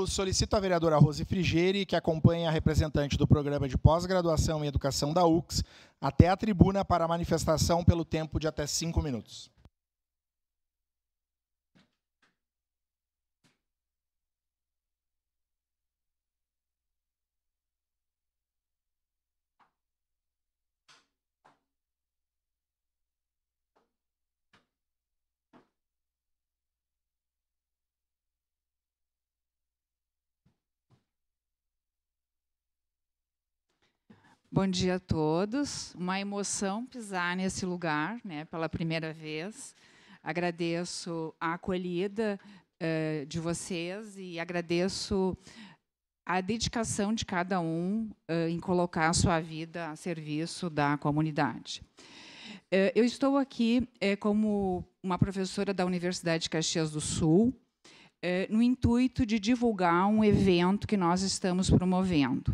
Seguindo, solicito a vereadora Rose Frigeri, que acompanhe a representante do Programa de Pós-Graduação em Educação da UX, até a tribuna para a manifestação pelo tempo de até 5 minutos. Bom dia a todos. Uma emoção pisar nesse lugar, né, pela primeira vez. Agradeço a acolhida de vocês e agradeço a dedicação de cada um em colocar a sua vida a serviço da comunidade. Eu estou aqui como uma professora da Universidade de Caxias do Sul, no intuito de divulgar um evento que nós estamos promovendo.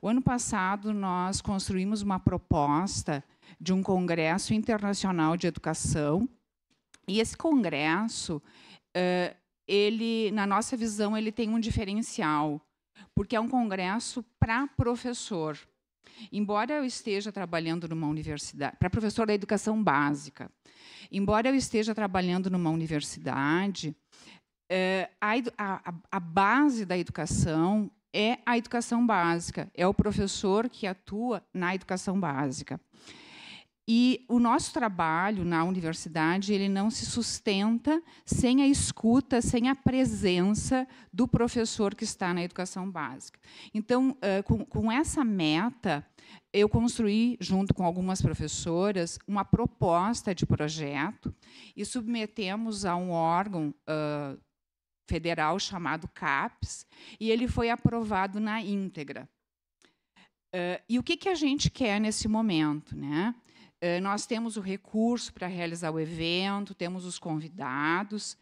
O ano passado, nós construímos uma proposta de um congresso internacional de educação, e esse congresso, ele, na nossa visão, ele tem um diferencial, porque é um congresso para professor. Embora eu esteja trabalhando numa universidade, para professor da educação básica, embora eu esteja trabalhando numa universidade, a base da educação é a educação básica, é o professor que atua na educação básica. E o nosso trabalho na universidade ele não se sustenta sem a escuta, sem a presença do professor que está na educação básica. Então, com essa meta, eu construí, junto com algumas professoras, uma proposta de projeto e submetemos a um órgão federal chamado CAPES, e ele foi aprovado na íntegra. E o que a gente quer nesse momento, né? Nós temos o recurso para realizar o evento, temos os convidados,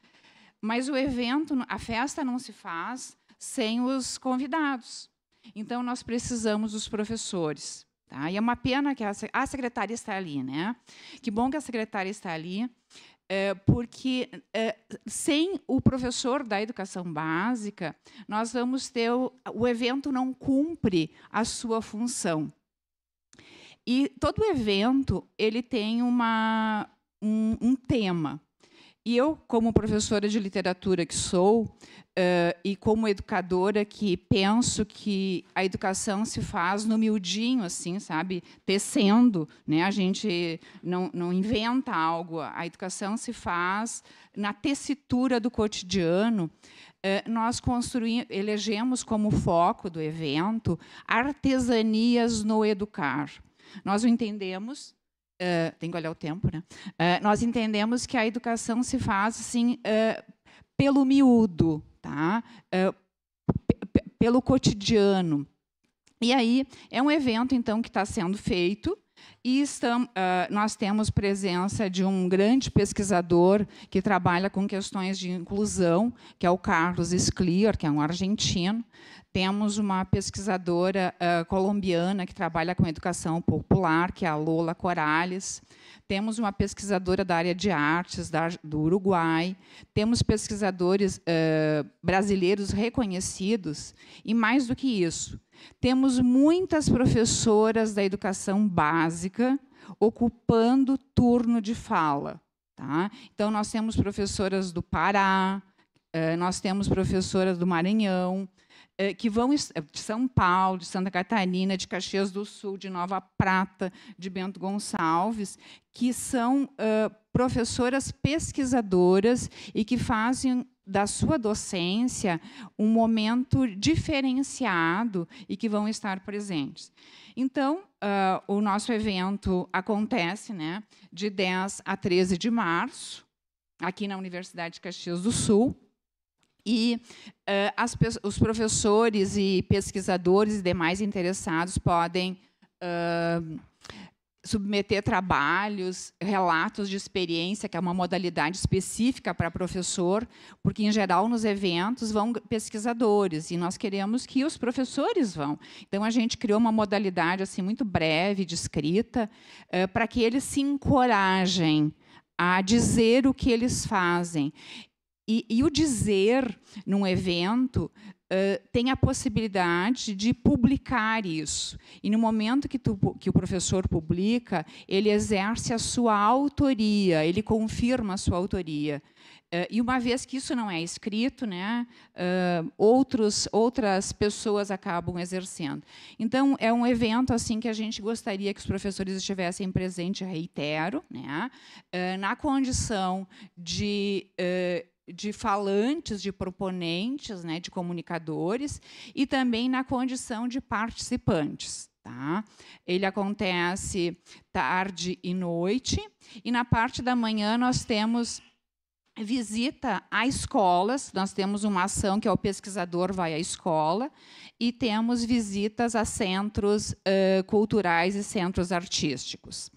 mas o evento, a festa não se faz sem os convidados. Então, nós precisamos dos professores. Tá? E é uma pena que a secretária está ali, né? Que bom que a secretária está ali, porque sem o professor da educação básica, nós vamos ter o evento não cumpre a sua função. E todo evento ele tem um tema. E eu, como professora de literatura que sou, e como educadora que penso que a educação se faz no miudinho, assim, sabe, tecendo, né? A gente não inventa algo, a educação se faz na tessitura do cotidiano. Nós elegemos como foco do evento artesanias no educar. Nós o entendemos. Tem que olhar o tempo, né? Nós entendemos que a educação se faz assim pelo miúdo, tá? Pelo cotidiano. E aí é um evento então que está sendo feito e nós temos presença de um grande pesquisador que trabalha com questões de inclusão, que é o Carlos Scliar, que é um argentino. Temos uma pesquisadora colombiana que trabalha com educação popular, que é a Lola Corales. Temos uma pesquisadora da área de artes do Uruguai. Temos pesquisadores brasileiros reconhecidos. E, mais do que isso, temos muitas professoras da educação básica ocupando turno de fala. Tá? Então, nós temos professoras do Pará, nós temos professoras do Maranhão, que vão de São Paulo, de Santa Catarina, de Caxias do Sul, de Nova Prata, de Bento Gonçalves, que são professoras pesquisadoras e que fazem da sua docência um momento diferenciado e que vão estar presentes. Então, o nosso evento acontece, né, de 10 a 13 de março, aqui na Universidade de Caxias do Sul. E os professores e pesquisadores e demais interessados podem submeter trabalhos, relatos de experiência, que é uma modalidade específica para professor, porque, em geral, nos eventos vão pesquisadores, e nós queremos que os professores vão. Então, a gente criou uma modalidade assim, muito breve de escrita, para que eles se encorajem a dizer o que eles fazem. E o dizer, num evento, tem a possibilidade de publicar isso. E no momento que o professor publica, ele exerce a sua autoria, ele confirma a sua autoria. E uma vez que isso não é escrito, né, outras pessoas acabam exercendo. Então, é um evento assim que a gente gostaria que os professores estivessem presentes, reitero, né, na condição de falantes, de proponentes, né, de comunicadores, e também na condição de participantes. Tá? Ele acontece tarde e noite, e na parte da manhã nós temos visita a escolas, nós temos uma ação que é o pesquisador vai à escola, e temos visitas a centros culturais e centros artísticos.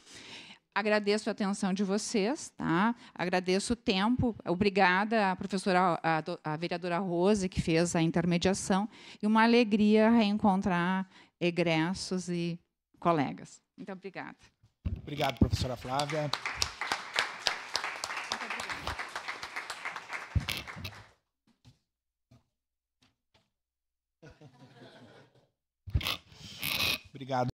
Agradeço a atenção de vocês, tá? Agradeço o tempo. Obrigada à professora, à vereadora Rose, que fez a intermediação, e uma alegria reencontrar egressos e colegas. Muito obrigada. Obrigado, professora Flávia. Obrigado.